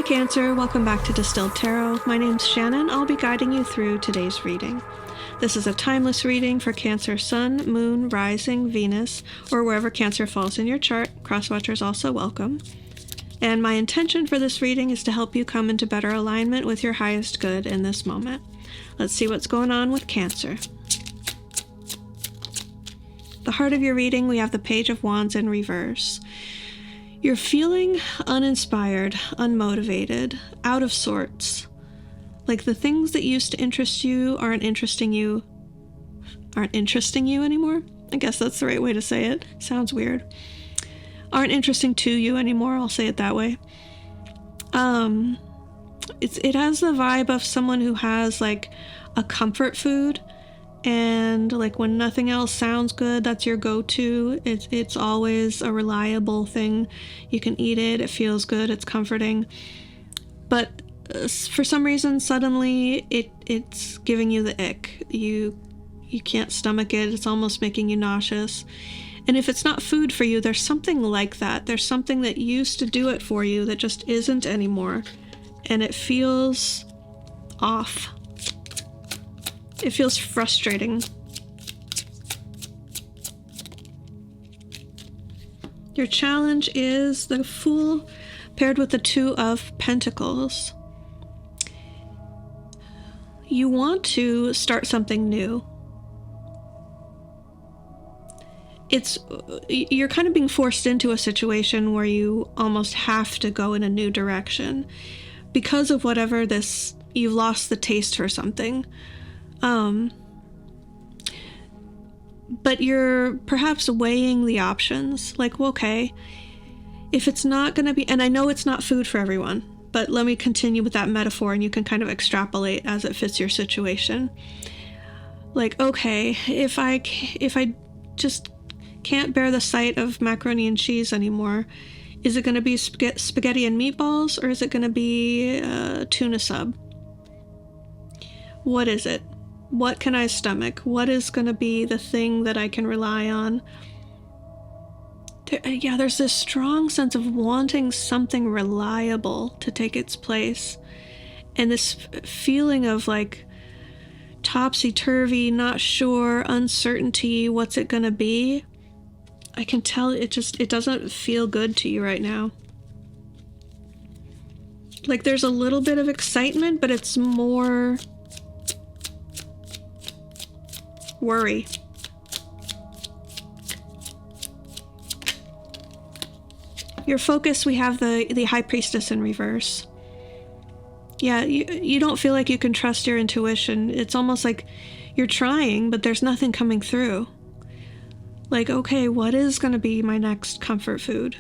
Cancer, welcome back to Distilled Tarot. My name's Shannon. I'll be guiding you through today's reading. This is a timeless reading for Cancer Sun, Moon, Rising, Venus, or wherever Cancer falls in your chart. Cross-watchers also welcome. And my intention for this reading is to help you come into better alignment with your highest good in this moment. Let's see what's going on with Cancer. The heart of your reading, we have the Page of Wands in reverse. You're feeling uninspired, unmotivated, out of sorts. Like the things that used to interest you aren't interesting you anymore. I guess that's the right way to say it. Sounds weird. Aren't interesting to you anymore, I'll say it that way. It has the vibe of someone who has like a comfort food, and like when nothing else sounds good, that's your go-to. It's always a reliable thing. You can eat it, it feels good, it's comforting. But for some reason, suddenly it's giving you the ick. You can't stomach it, it's almost making you nauseous. And if it's not food for you, there's something like that. There's something that used to do it for you that just isn't anymore. And it feels off. It feels frustrating. Your challenge is the Fool paired with the Two of Pentacles. You want to start something new. You're kind of being forced into a situation where you almost have to go in a new direction because of whatever you've lost the taste for something. But you're perhaps weighing the options, like, well, okay, if it's not going to be, and I know it's not food for everyone, but let me continue with that metaphor and you can kind of extrapolate as it fits your situation. Like, okay, if I just can't bear the sight of macaroni and cheese anymore, is it going to be spaghetti and meatballs, or is it going to be tuna sub? What is it? What can I stomach? What is going to be the thing that I can rely on? There's this strong sense of wanting something reliable to take its place. And this feeling of like topsy-turvy, not sure, uncertainty, what's it going to be? I can tell it doesn't feel good to you right now. Like there's a little bit of excitement, but it's more worry. Your focus, we have the High Priestess in reverse. Yeah, you don't feel like you can trust your intuition. It's almost like you're trying, but there's nothing coming through. Like, okay, what is going to be my next comfort food?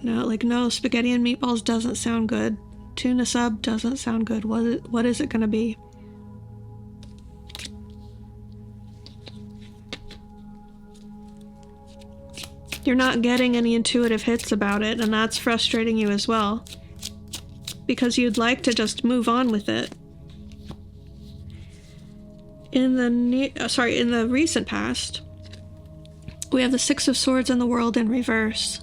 No, spaghetti and meatballs doesn't sound good. Tuna sub doesn't sound good. What is it going to be? You're not getting any intuitive hits about it, and that's frustrating you as well. Because you'd like to just move on with it. In the recent past, we have the Six of Swords and the World in reverse.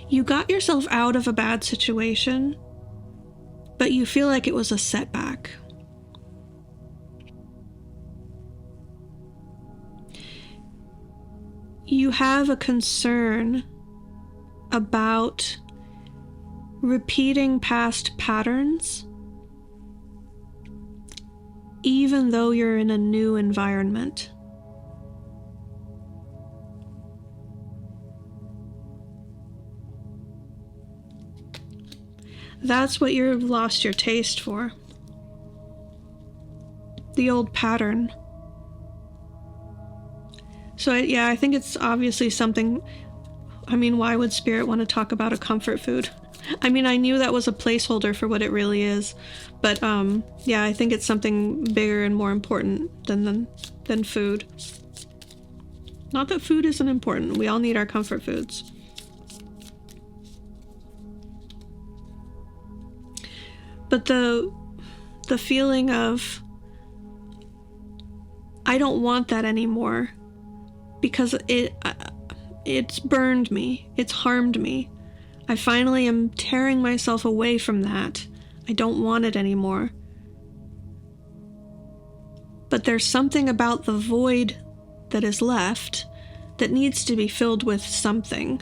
You got yourself out of a bad situation, but you feel like it was a setback. You have a concern about repeating past patterns, even though you're in a new environment. That's what you've lost your taste for. The old pattern. So I think it's obviously something. I mean, why would Spirit want to talk about a comfort food? I mean, I knew that was a placeholder for what it really is, but I think it's something bigger and more important than food. Not that food isn't important. We all need our comfort foods. But the feeling of, I don't want that anymore, because it's burned me. It's harmed me. I finally am tearing myself away from that. I don't want it anymore. But there's something about the void that is left that needs to be filled with something.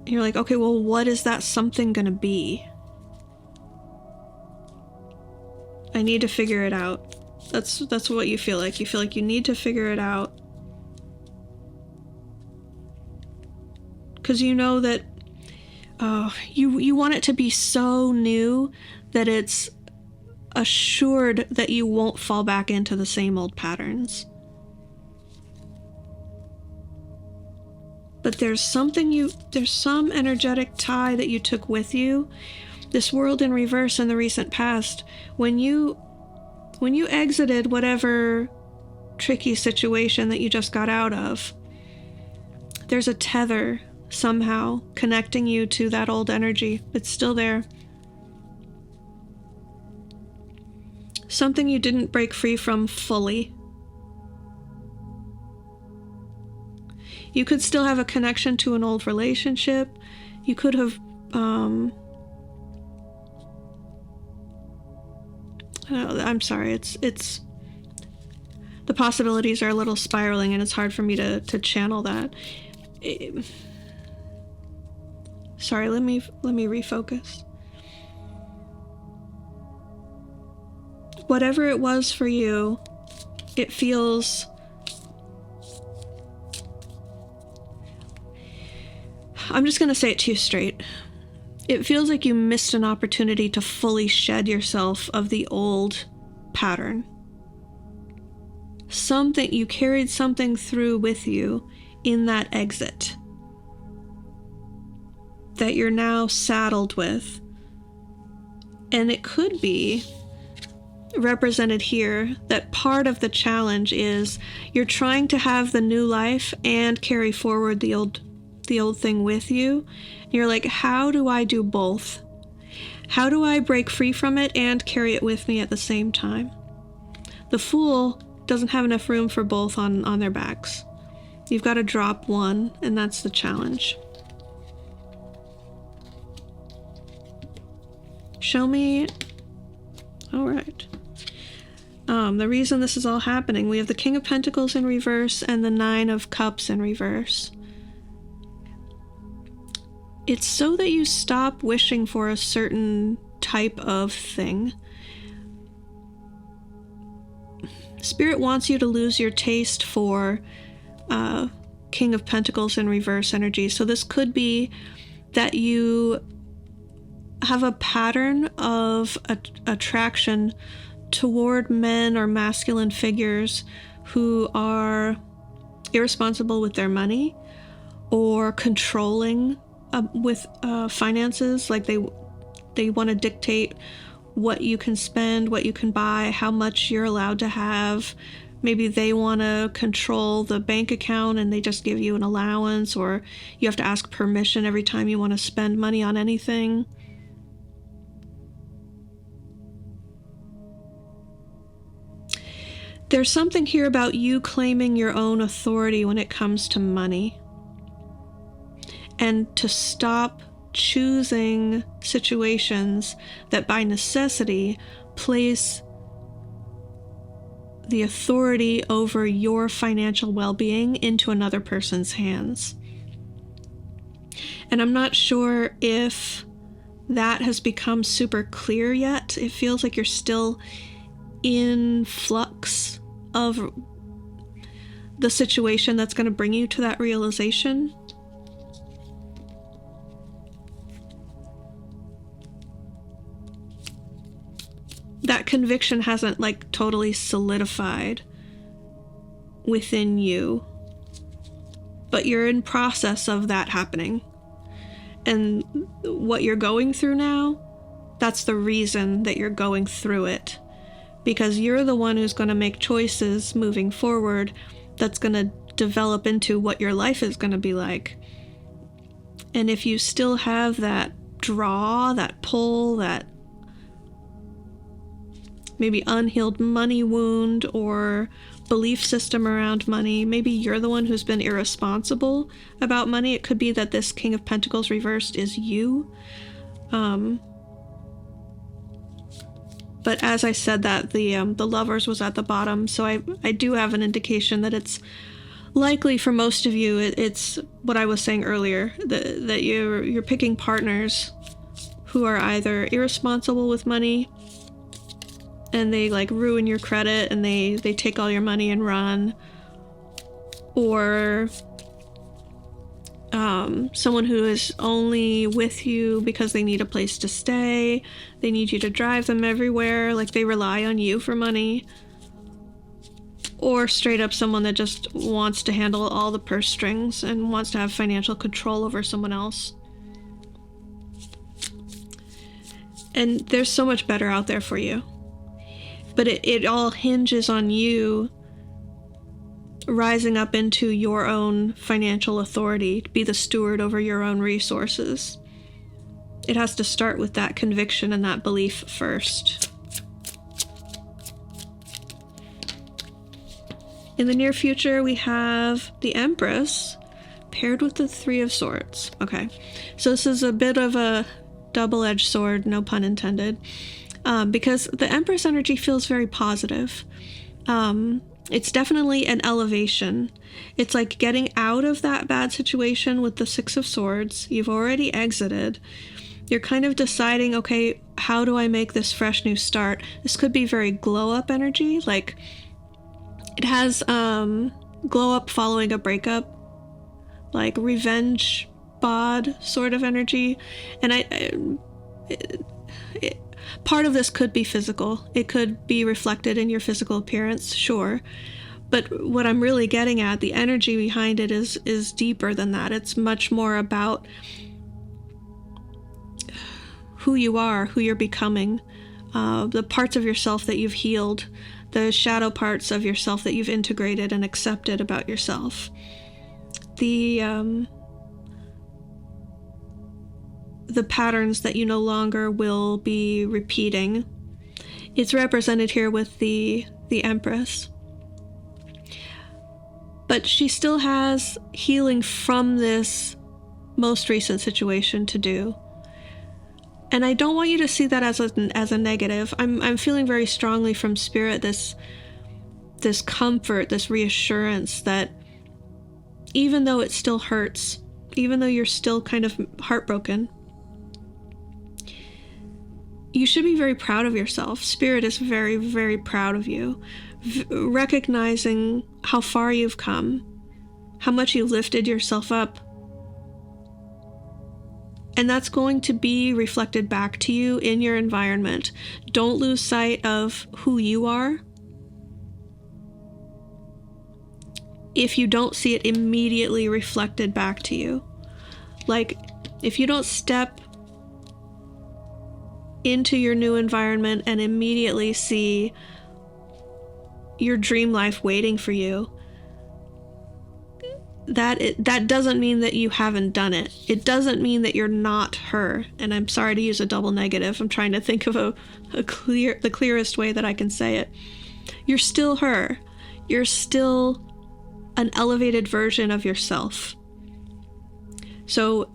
And you're like, okay, well, what is that something gonna be? I need to figure it out. That's what you feel like. You feel like you need to figure it out. Because you know that you want it to be so new that it's assured that you won't fall back into the same old patterns. But there's some energetic tie that you took with you. This world in reverse in the recent past, when you exited whatever tricky situation that you just got out of, there's a tether somehow connecting you to that old energy. It's still there. Something you didn't break free from fully. You could still have a connection to an old relationship. You could have I'm sorry, it's the possibilities are a little spiraling and it's hard for me to channel that. Sorry, let me refocus. Whatever it was for you, it feels I'm just going to say it to you straight. It feels like you missed an opportunity to fully shed yourself of the old pattern. You carried something through with you in that exit that you're now saddled with. And it could be represented here that part of the challenge is you're trying to have the new life and carry forward the old thing with you. You're like, how do I do both? How do I break free from it and carry it with me at the same time? The Fool doesn't have enough room for both on their backs. You've got to drop one, and that's the challenge. Show me. All right. The reason this is all happening, we have the King of Pentacles in reverse and the Nine of Cups in reverse. It's so that you stop wishing for a certain type of thing. Spirit wants you to lose your taste for King of Pentacles in reverse energy. So this could be that you have a pattern of attraction toward men or masculine figures who are irresponsible with their money or controlling with finances. Like they want to dictate what you can spend, what you can buy, how much you're allowed to have. Maybe they want to control the bank account and they just give you an allowance, or you have to ask permission every time you want to spend money on anything. There's something here about you claiming your own authority when it comes to money, and to stop choosing situations that by necessity place the authority over your financial well-being into another person's hands. And I'm not sure if that has become super clear yet. It feels like you're still in flux of the situation that's going to bring you to that realization. That conviction hasn't totally solidified within you, but you're in process of that happening. And what you're going through now, that's the reason that you're going through it, because you're the one who's going to make choices moving forward that's going to develop into what your life is going to be like. And if you still have that draw, that pull, that maybe unhealed money wound or belief system around money. Maybe you're the one who's been irresponsible about money. It could be that this King of Pentacles reversed is you. But as I said that, the Lovers was at the bottom, so I do have an indication that it's likely for most of you, it's what I was saying earlier, that you're picking partners who are either irresponsible with money, and they like ruin your credit, and they take all your money and run, or someone who is only with you because they need a place to stay, they need you to drive them everywhere, like they rely on you for money, or straight up someone that just wants to handle all the purse strings and wants to have financial control over someone else. And there's so much better out there for you. But it all hinges on you rising up into your own financial authority, to be the steward over your own resources. It has to start with that conviction and that belief first. In the near future, we have the Empress paired with the Three of Swords. Okay, so this is a bit of a double-edged sword, no pun intended, because the Empress energy feels very positive. It's definitely an elevation. It's like getting out of that bad situation with the Six of Swords. You've already exited. You're kind of deciding, okay, how do I make this fresh new start? This could be very glow-up energy, like it has glow up following a breakup, like revenge bod sort of energy. And part of this could be physical. It could be reflected in your physical appearance, sure. But what I'm really getting at, the energy behind it is deeper than that. It's much more about who you are, who you're becoming, the parts of yourself that you've healed, the shadow parts of yourself that you've integrated and accepted about yourself. The patterns that you no longer will be repeating. It's represented here with the Empress. But she still has healing from this most recent situation to do. And I don't want you to see that as a negative. I'm feeling very strongly from Spirit this comfort, this reassurance that even though it still hurts, even though you're still kind of heartbroken, you should be very proud of yourself. Spirit is very, very proud of you, recognizing how far you've come, how much you lifted yourself up. And that's going to be reflected back to you in your environment. Don't lose sight of who you are. If you don't see it immediately reflected back to you. Like, if you don't step into your new environment and immediately see your dream life waiting for you, that doesn't mean that you haven't done it. It doesn't mean that you're not her. And I'm sorry to use a double negative. I'm trying to think of the clearest way that I can say it. You're still her. You're still an elevated version of yourself. So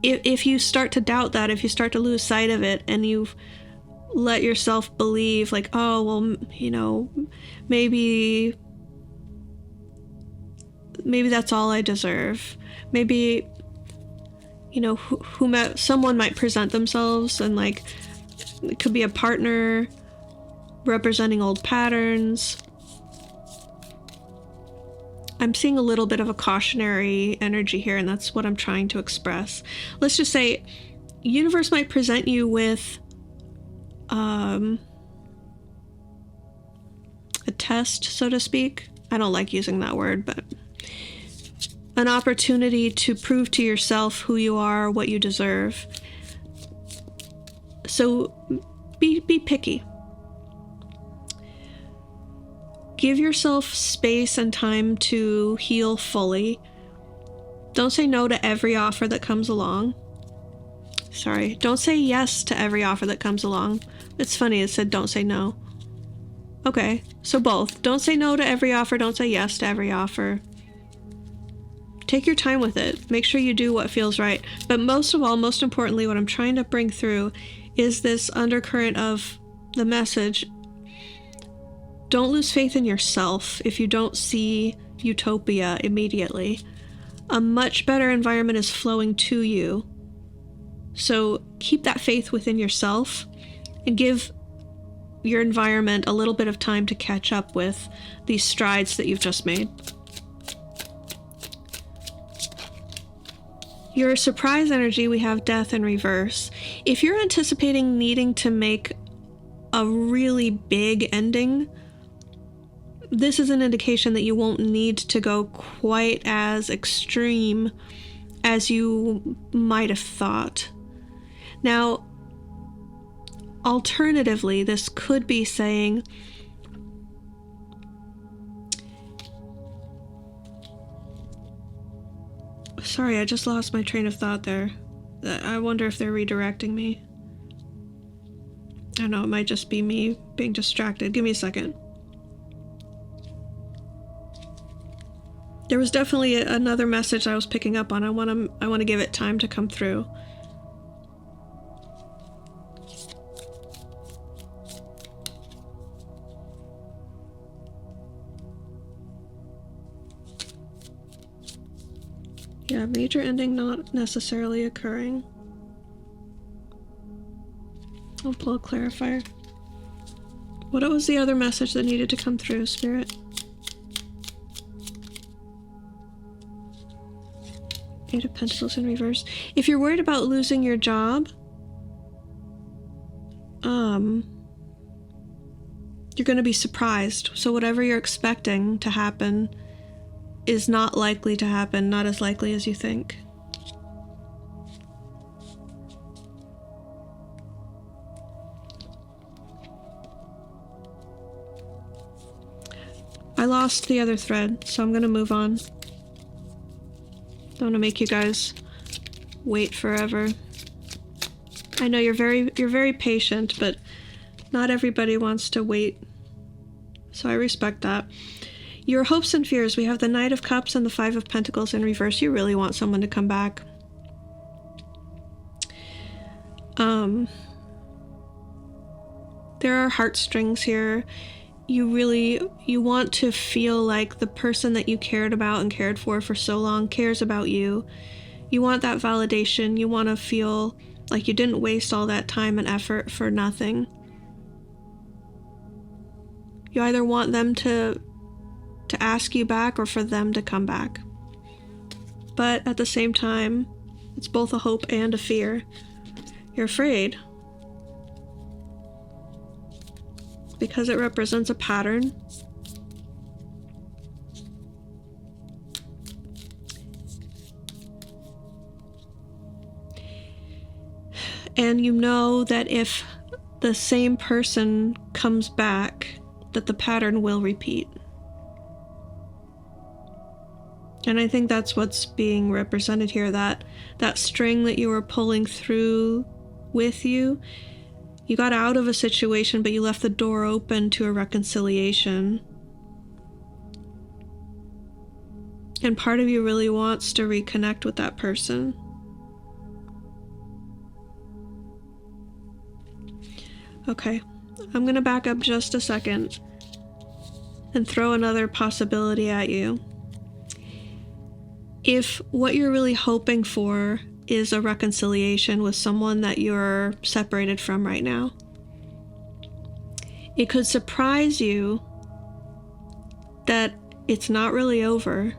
if you start to doubt that, if you start to lose sight of it, and you let yourself believe like, oh, well, you know, maybe that's all I deserve. Maybe, you know, someone might present themselves, and like, it could be a partner representing old patterns. I'm seeing a little bit of a cautionary energy here, and that's what I'm trying to express. Let's just say universe might present you with a test, so to speak. I don't like using that word, but an opportunity to prove to yourself who you are, what you deserve. So be picky. Give yourself space and time to heal fully. Don't say no to every offer that comes along. Don't say yes to every offer that comes along. It's funny, it said don't say no. Okay, so both. Don't say no to every offer. Don't say yes to every offer. Take your time with it. Make sure you do what feels right. But most of all, most importantly, what I'm trying to bring through is this undercurrent of the message. Don't lose faith in yourself if you don't see utopia immediately. A much better environment is flowing to you. So keep that faith within yourself and give your environment a little bit of time to catch up with these strides that you've just made. Your surprise energy, we have death in reverse. If you're anticipating needing to make a really big ending, this is an indication that you won't need to go quite as extreme as you might have thought. Now, alternatively, this could be saying, sorry, I just lost my train of thought there. I wonder if they're redirecting me. I don't know, it might just be me being distracted. Give me a second. There was definitely another message I was picking up on. I want to give it time to come through. Yeah, major ending not necessarily occurring. I'll pull a clarifier. What was the other message that needed to come through, Spirit? Eight of Pentacles in reverse. If you're worried about losing your job, you're going to be surprised. So whatever you're expecting to happen is not likely to happen, not as likely as you think. I lost the other thread, so I'm going to move on. Don't want to make you guys wait forever. I know you're very patient, but not everybody wants to wait. So I respect that. Your hopes and fears, we have the Knight of Cups and the Five of Pentacles in reverse. You really want someone to come back. There are heartstrings here. You want to feel like the person that you cared about and cared for so long cares about you. You want that validation. You want to feel like you didn't waste all that time and effort for nothing. You either want them to ask you back or for them to come back. But at the same time, it's both a hope and a fear. You're afraid because it represents a pattern. And you know that if the same person comes back, that the pattern will repeat. And I think that's what's being represented here, that string that you were pulling through with you. You got out of a situation, but you left the door open to a reconciliation. And part of you really wants to reconnect with that person. Okay, I'm going to back up just a second and throw another possibility at you. If what you're really hoping for is a reconciliation with someone that you're separated from right now, it could surprise you that it's not really over,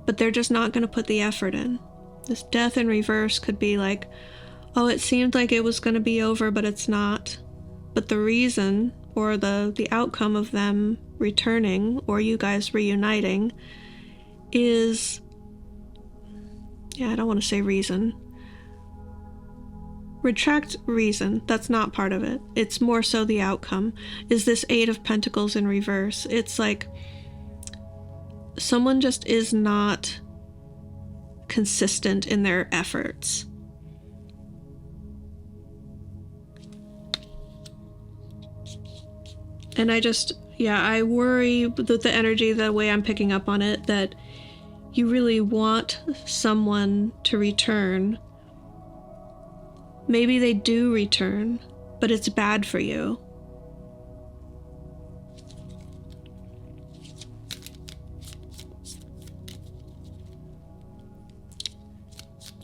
but they're just not going to put the effort in. This death in reverse could be like, oh, it seemed like it was going to be over, but it's not. But the reason or the outcome of them returning or you guys reuniting is, I don't want to say reason. Retract reason. That's not part of it. It's more so the outcome. Is this Eight of Pentacles in reverse? It's like someone just is not consistent in their efforts. And I worry that the energy, the way I'm picking up on it, that you really want someone to return. Maybe they do return, but it's bad for you.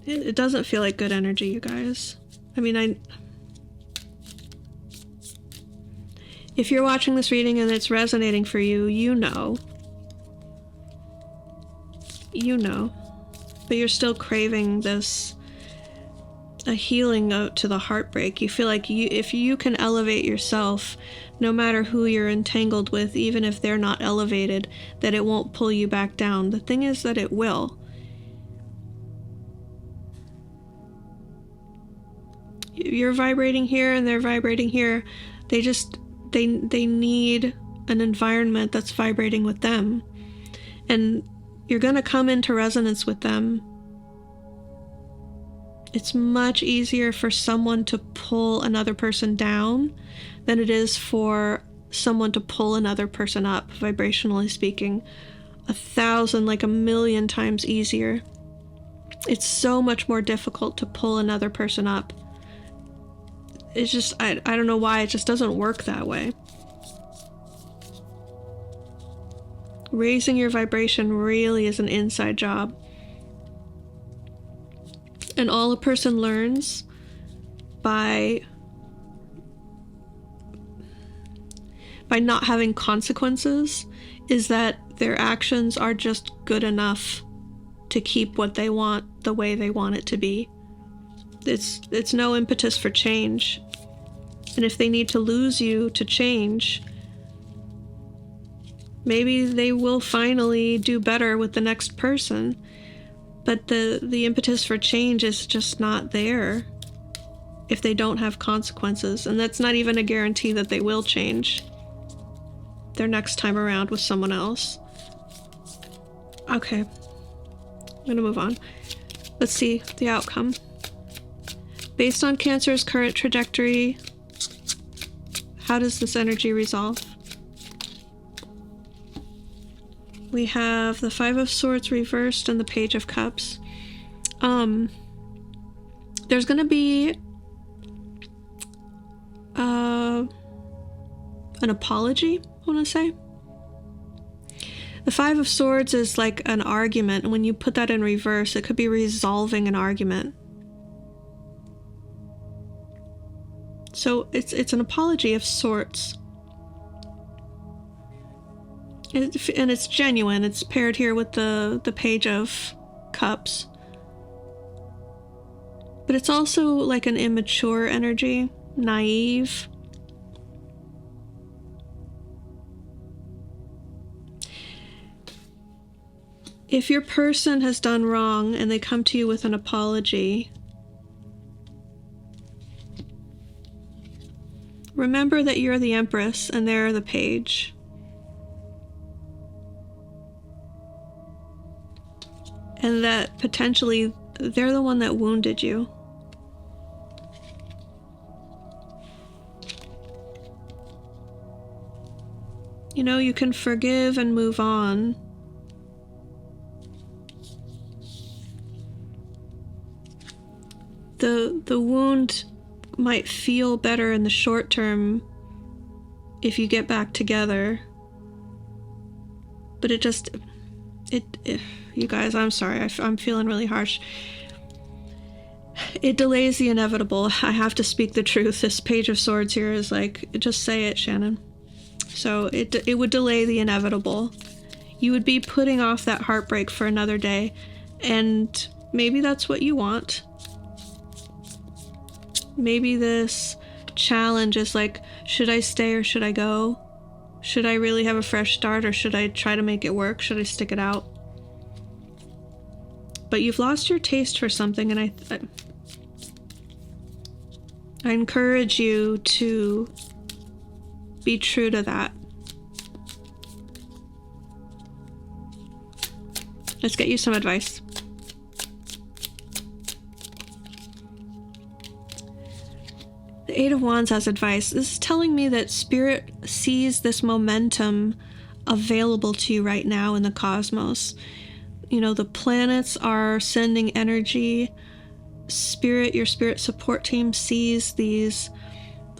It doesn't feel like good energy, you guys. I mean, if you're watching this reading and it's resonating for you, you know. You know. But you're still craving this, a healing to the heartbreak. You feel like if you can elevate yourself, no matter who you're entangled with, even if they're not elevated, that it won't pull you back down. The thing is that it will. You're vibrating here and they're vibrating here. They need an environment that's vibrating with them. And you're going to come into resonance with them. It's much easier for someone to pull another person down than it is for someone to pull another person up, vibrationally speaking. 1,000, like 1,000,000 times easier. It's so much more difficult to pull another person up. It's just, I don't know why, it just doesn't work that way. Raising your vibration really is an inside job. And all a person learns by not having consequences is that their actions are just good enough to keep what they want the way they want it to be. It's no impetus for change. And if they need to lose you to change, maybe they will finally do better with the next person. But the impetus for change is just not there if they don't have consequences. And that's not even a guarantee that they will change their next time around with someone else. Okay, I'm gonna move on. Let's see the outcome. Based on Cancer's current trajectory, how does this energy resolve? We have the Five of Swords reversed and the Page of Cups. There's gonna be an apology, I want to say. The Five of Swords is like an argument, and when you put that in reverse, it could be resolving an argument. So it's an apology of sorts. And it's genuine. It's paired here with the Page of Cups. But it's also like an immature energy, naive. If your person has done wrong and they come to you with an apology, remember that you're the Empress and they're the Page. And that potentially they're the one that wounded you. You know, you can forgive and move on. The wound might feel better in the short term if you get back together. But it you guys, I'm sorry, I'm feeling really harsh. It delays the inevitable. I have to speak the truth. This Page of Swords here is like, just say it, Shannon. So it would delay the inevitable. You would be putting off that heartbreak for another day, and maybe that's what you want. Maybe this challenge is like, should I stay or should I go? Should I really have a fresh start, or should I try to make it work? Should I stick it out? But you've lost your taste for something, and I encourage you to be true to that. Let's get you some advice. The Eight of Wands as advice. This is telling me that Spirit sees this momentum available to you right now in the cosmos. You know, the planets are sending energy. Spirit, your spirit support team sees these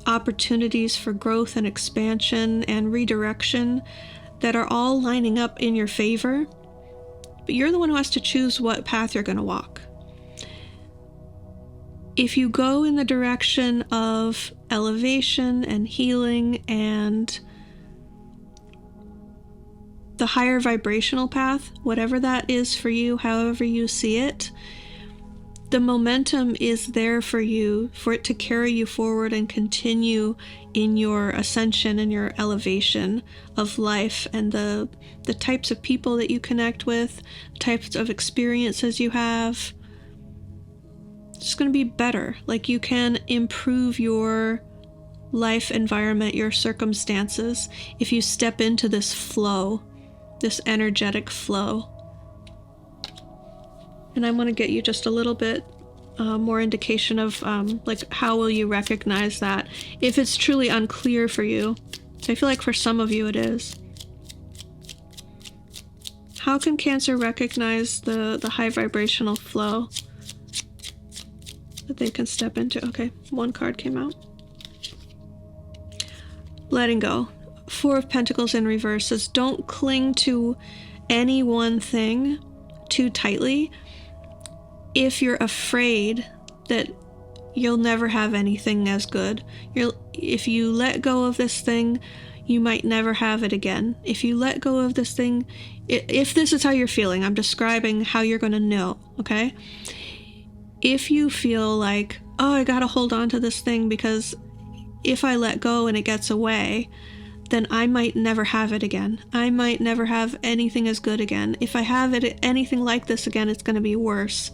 opportunities for growth and expansion and redirection that are all lining up in your favor. But you're the one who has to choose what path you're going to walk. If you go in the direction of elevation and healing and the higher vibrational path, whatever that is for you, however you see it, the momentum is there for you, for it to carry you forward and continue in your ascension and your elevation of life, and the types of people that you connect with, types of experiences you have. It's just going to be better. Like, you can improve your life environment, your circumstances, if you step into this flow, this energetic flow. And I want to get you just a little bit more indication of like, how will you recognize that if it's truly unclear for you. I feel like for some of you it is. How can Cancer recognize the high vibrational flow that they can step into? Okay, one card came out. Letting go. Four of Pentacles in reverse says don't cling to any one thing too tightly if you're afraid that you'll never have anything as good. If you let go of this thing, you might never have it again. If you let go of this thing, if this is how you're feeling, I'm describing how you're going to know, okay? If you feel like, oh, I gotta hold on to this thing because if I let go and it gets away, then I might never have it again. I might never have anything as good again. If I have anything like this again, it's going to be worse.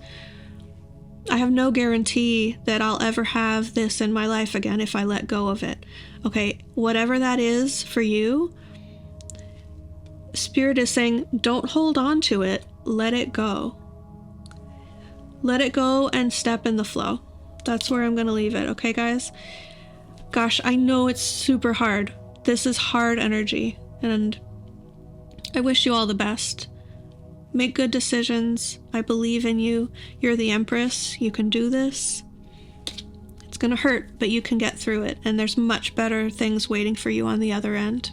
I have no guarantee that I'll ever have this in my life again if I let go of it. Okay, whatever that is for you, Spirit is saying, don't hold on to it. Let it go. Let it go and step in the flow. That's where I'm going to leave it. Okay, guys? Gosh, I know it's super hard. This is hard energy, and I wish you all the best. Make good decisions. I believe in you. You're the Empress. You can do this. It's gonna hurt, but you can get through it, and there's much better things waiting for you on the other end.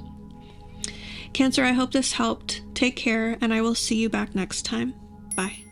Cancer, I hope this helped. Take care, and I will see you back next time. Bye.